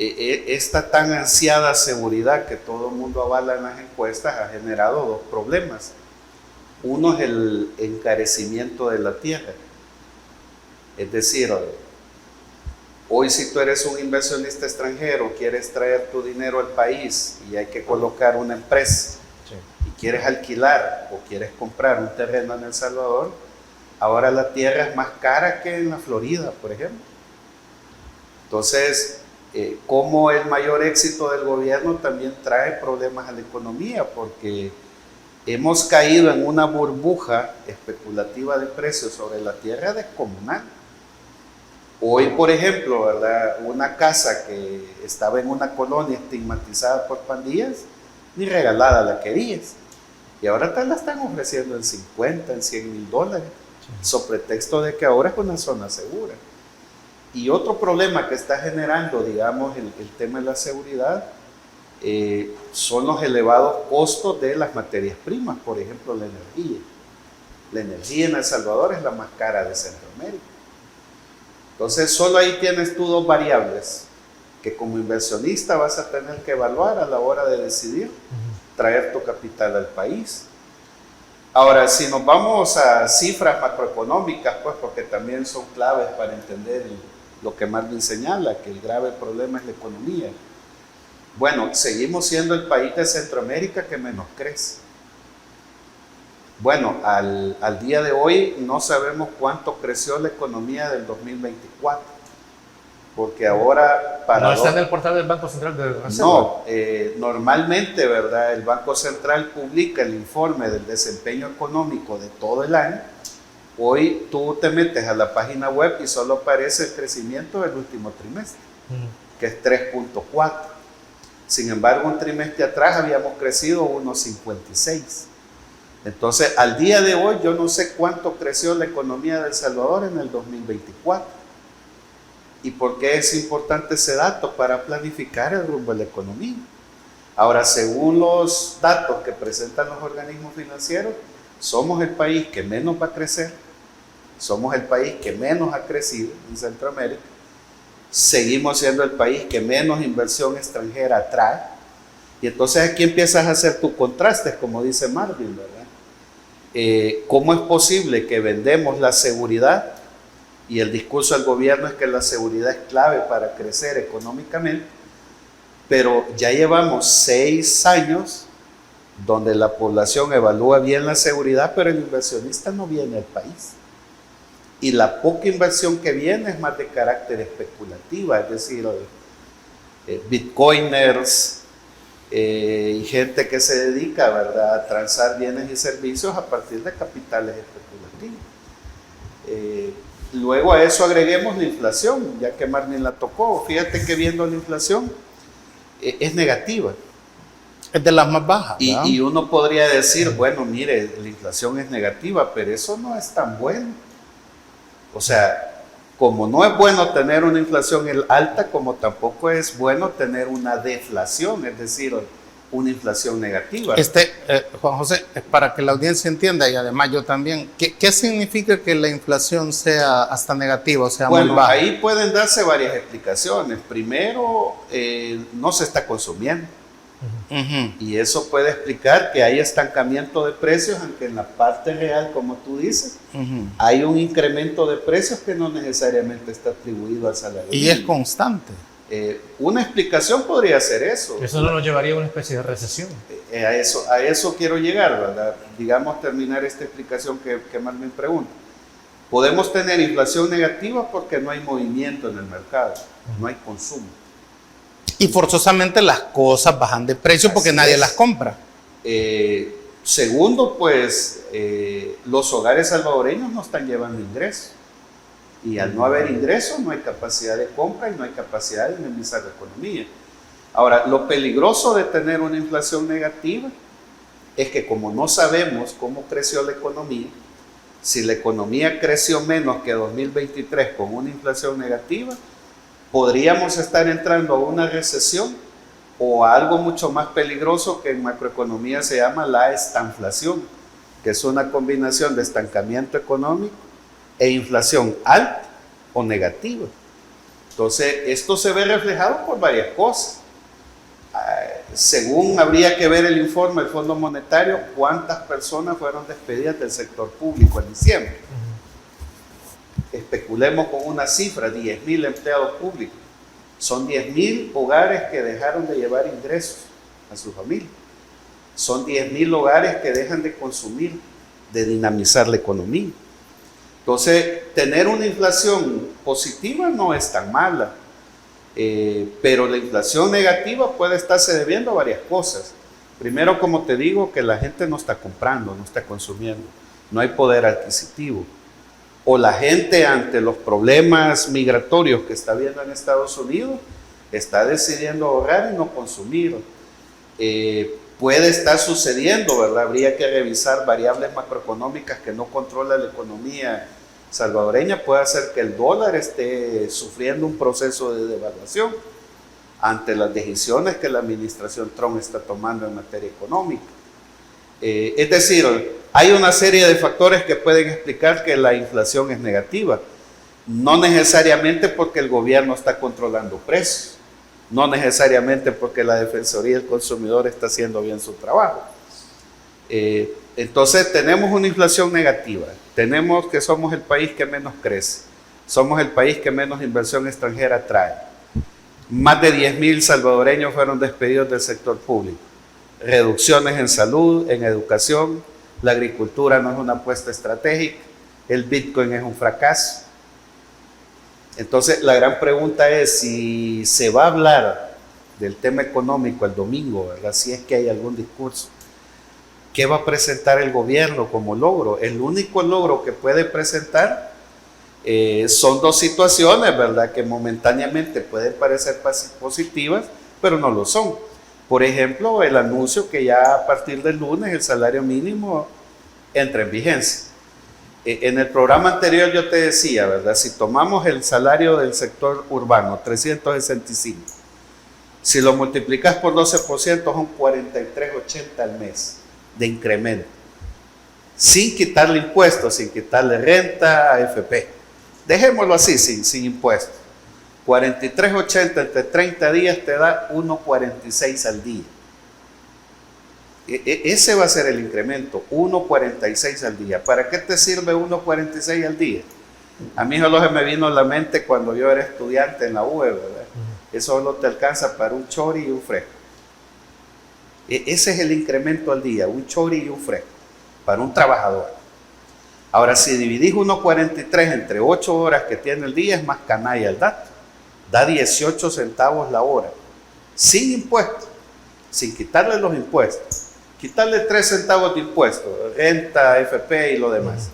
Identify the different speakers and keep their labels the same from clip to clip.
Speaker 1: esta tan ansiada seguridad que todo el mundo avala en las encuestas ha generado dos problemas. Uno es el encarecimiento de la tierra. Es decir, hoy si tú eres un inversionista extranjero, quieres traer tu dinero al país y hay que colocar una empresa, sí, y quieres alquilar o quieres comprar un terreno en El Salvador, ahora la tierra es más cara que en la Florida, por ejemplo. Entonces, como el mayor éxito del gobierno también trae problemas a la economía, porque hemos caído en una burbuja especulativa de precios sobre la tierra descomunal. Hoy, por ejemplo, ¿verdad?, una casa que estaba en una colonia estigmatizada por pandillas, ni regalada la querías. Y ahora la están ofreciendo en 50, en $100,000, sobre pretexto de que ahora es una zona segura. Y otro problema que está generando, digamos, el tema de la seguridad, son los elevados costos de las materias primas, por ejemplo, la energía. La energía en El Salvador es la más cara de Centroamérica. Entonces, solo ahí tienes tú dos variables que como inversionista vas a tener que evaluar a la hora de decidir traer tu capital al país. Ahora, si nos vamos a cifras macroeconómicas, pues porque también son claves para entender lo que Marvin señala, que el grave problema es la economía. Bueno, seguimos siendo el país de Centroamérica que menos crece. Bueno, al día de hoy no sabemos cuánto creció la economía del 2024, porque ahora...
Speaker 2: ¿No está en el portal del Banco Central de Reserva?
Speaker 1: No, normalmente, ¿verdad?, el Banco Central publica el informe del desempeño económico de todo el año. Hoy tú te metes a la página web y solo aparece el crecimiento del último trimestre, que es 3.4. Sin embargo, un trimestre atrás habíamos crecido 1.56. Entonces, al día de hoy, yo no sé cuánto creció la economía de El Salvador en el 2024. ¿Y por qué es importante ese dato? Para planificar el rumbo de la economía. Ahora, según los datos que presentan los organismos financieros, somos el país que menos va a crecer, somos el país que menos ha crecido en Centroamérica, seguimos siendo el país que menos inversión extranjera trae, y entonces aquí empiezas a hacer tus contrastes, como dice Marvin, ¿verdad? ¿Cómo es posible que vendemos la seguridad y el discurso del gobierno es que la seguridad es clave para crecer económicamente, pero ya llevamos 6 años donde la población evalúa bien la seguridad, pero el inversionista no viene al país? Y la poca inversión que viene es más de carácter especulativa, es decir, bitcoiners y gente que se dedica, ¿verdad?, a transar bienes y servicios a partir de capitales especulativos. Luego a eso agreguemos la inflación, ya que Marvin la tocó. Fíjate que viendo la inflación es negativa.
Speaker 2: Es de las más bajas.
Speaker 1: Y uno podría decir, bueno, mire, la inflación es negativa, pero eso no es tan bueno. O sea, como no es bueno tener una inflación alta, como tampoco es bueno tener una deflación, es decir, una inflación negativa.
Speaker 2: Juan José, para que la audiencia entienda, y además yo también, ¿qué significa que la inflación sea hasta negativa, o sea,
Speaker 1: bueno,
Speaker 2: muy baja?
Speaker 1: Ahí pueden darse varias explicaciones. Primero, no se está consumiendo. Y eso puede explicar que hay estancamiento de precios, aunque en la parte real, como tú dices, hay un incremento de precios que no necesariamente está atribuido al salario mínimo.
Speaker 2: Y es constante.
Speaker 1: Una explicación podría ser eso.
Speaker 3: Eso no nos llevaría a una especie de recesión.
Speaker 1: A eso quiero llegar, ¿verdad? Digamos, terminar esta explicación que Marvin pregunta. Podemos tener inflación negativa porque no hay movimiento en el mercado, no hay consumo.
Speaker 2: Y forzosamente las cosas bajan de precio porque nadie las compra.
Speaker 1: Segundo, pues los hogares salvadoreños no están llevando ingresos. Y al no haber ingresos no hay capacidad de compra y no hay capacidad de dinamizar la economía. Ahora, lo peligroso de tener una inflación negativa es que como no sabemos cómo creció la economía, si la economía creció menos que 2023 con una inflación negativa, podríamos estar entrando a una recesión o a algo mucho más peligroso que en macroeconomía se llama la estanflación, que es una combinación de estancamiento económico e inflación alta o negativa. Entonces, esto se ve reflejado por varias cosas. Según habría que ver el informe del Fondo Monetario, cuántas personas fueron despedidas del sector público en diciembre. Especulemos con una cifra, 10.000 empleados públicos. Son 10.000 hogares que dejaron de llevar ingresos a su familia. Son 10.000 hogares que dejan de consumir, de dinamizar la economía. Entonces, tener una inflación positiva no es tan mala, pero la inflación negativa puede estarse debiendo a varias cosas. Primero, como te digo, que la gente no está comprando, no está consumiendo, no hay poder adquisitivo. O la gente, ante los problemas migratorios que está viendo en Estados Unidos, está decidiendo ahorrar y no consumir. Puede estar sucediendo, ¿verdad? Habría que revisar variables macroeconómicas que no controla la economía salvadoreña. Puede hacer que el dólar esté sufriendo un proceso de devaluación ante las decisiones que la administración Trump está tomando en materia económica. Es decir, hay una serie de factores que pueden explicar que la inflación es negativa. No necesariamente porque el gobierno está controlando precios, no necesariamente porque la Defensoría del Consumidor está haciendo bien su trabajo. Entonces tenemos una inflación negativa, tenemos que somos el país que menos crece, somos el país que menos inversión extranjera trae. Más de 10.000 salvadoreños fueron despedidos del sector público. Reducciones en salud, en educación, la agricultura no es una apuesta estratégica, el Bitcoin es un fracaso. Entonces la gran pregunta es si se va a hablar del tema económico el domingo, ¿verdad? Si es que hay algún discurso. ¿Qué va a presentar el gobierno como logro? El único logro que puede presentar son dos situaciones, ¿verdad? Que momentáneamente pueden parecer positivas, pero no lo son. Por ejemplo, el anuncio que ya a partir del lunes el salario mínimo entra en vigencia. En el programa anterior yo te decía, ¿verdad? Si tomamos el salario del sector urbano, 365, si lo multiplicas por 12%, son 43.80 al mes de incremento, sin quitarle impuestos, sin quitarle renta, AFP. Dejémoslo así, sin impuestos. 43.80 entre 30 días te da 1.46 al día. Ese va a ser el incremento, 1.46 al día. ¿Para qué te sirve 1.46 al día? A mí solo se me vino a la mente cuando yo era estudiante en la UE, ¿verdad? Eso solo te alcanza para un chori y un fresco. Ese es el incremento al día, un chori y un fresco, para un trabajador. Ahora, si dividís 1.43 entre 8 horas que tiene el día, es más canalla el dato. Da 18 centavos la hora, sin impuestos, sin quitarle los impuestos. Quitarle 3 centavos de impuestos, renta, AFP y lo demás.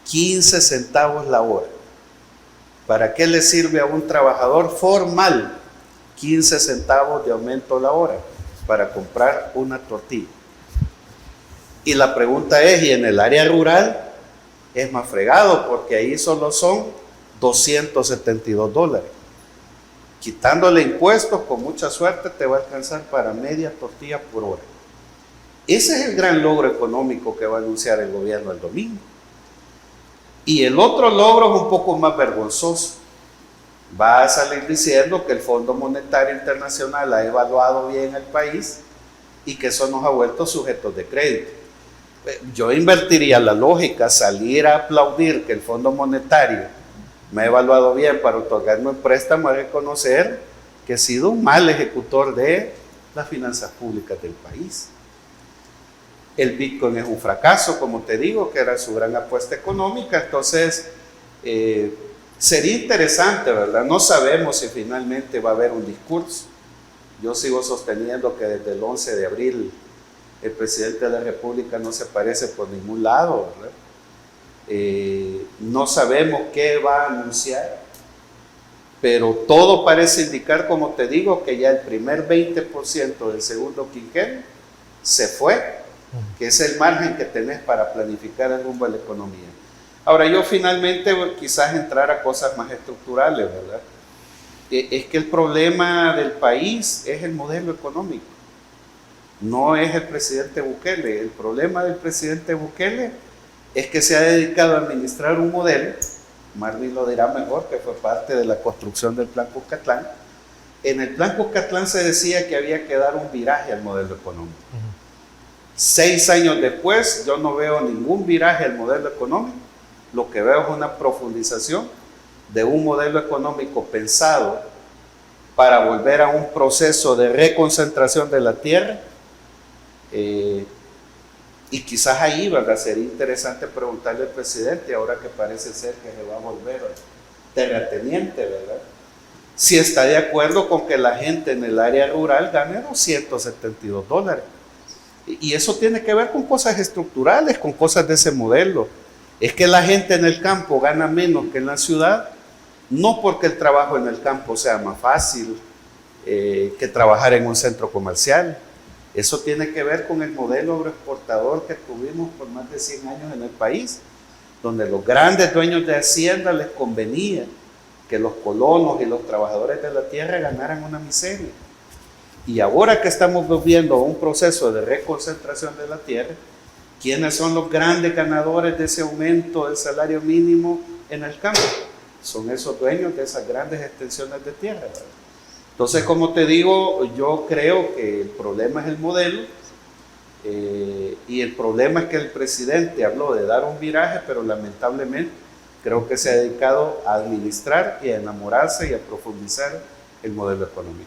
Speaker 1: 15 centavos la hora. ¿Para qué le sirve a un trabajador formal 15 centavos de aumento la hora? Para comprar una tortilla. Y la pregunta es, ¿y en el área rural? Es más fregado, porque ahí solo son $272. Quitándole impuestos, con mucha suerte te va a alcanzar para media tortilla por hora. Ese es el gran logro económico que va a anunciar el gobierno el domingo. Y el otro logro es un poco más vergonzoso. Va a salir diciendo que el Fondo Monetario Internacional ha evaluado bien el país y que eso nos ha vuelto sujetos de crédito. Yo invertiría la lógica, salir a aplaudir que el Fondo Monetario me ha evaluado bien para otorgarme un préstamo, a reconocer que he sido un mal ejecutor de las finanzas públicas del país. El Bitcoin es un fracaso, como te digo, que era su gran apuesta económica. Entonces, sería interesante, ¿verdad? No sabemos si finalmente va a haber un discurso. Yo sigo sosteniendo que desde el 11 de abril el presidente de la República no se aparece por ningún lado, ¿verdad? No sabemos qué va a anunciar, pero todo parece indicar, como te digo, que ya el primer 20% del segundo quinquenio se fue, que es el margen que tenés para planificar el rumbo de la economía. Ahora, yo finalmente quizás entrar a cosas más estructurales, ¿verdad? Es que el problema del país es el modelo económico, no es el presidente Bukele. El problema del presidente Bukele es que se ha dedicado a administrar un modelo Marvin lo dirá mejor, que fue parte de la construcción del Plan Cuscatlán. En el Plan Cuscatlán se decía que había que dar un viraje al modelo económico. 6 años después, yo no veo ningún viraje al modelo económico. Lo que veo es una profundización de un modelo económico pensado para volver a un proceso de reconcentración de la tierra. Y quizás ahí, ¿verdad? Sería interesante preguntarle al presidente, ahora que parece ser que se va a volver terrateniente, ¿verdad? Si está de acuerdo con que la gente en el área rural gane $272. Y eso tiene que ver con cosas estructurales, con cosas de ese modelo. Es que la gente en el campo gana menos que en la ciudad, no porque el trabajo en el campo sea más fácil que trabajar en un centro comercial. Eso tiene que ver con el modelo agroexportador que tuvimos por más de 100 años en el país, donde los grandes dueños de hacienda les convenía que los colonos y los trabajadores de la tierra ganaran una miseria. Y ahora que estamos viviendo un proceso de reconcentración de la tierra, ¿quiénes son los grandes ganadores de ese aumento del salario mínimo en el campo? Son esos dueños de esas grandes extensiones de tierra, ¿verdad? Entonces, como te digo, yo creo que el problema es el modelo, y el problema es que el presidente habló de dar un viraje, pero lamentablemente creo que se ha dedicado a administrar y a enamorarse y a profundizar el modelo económico.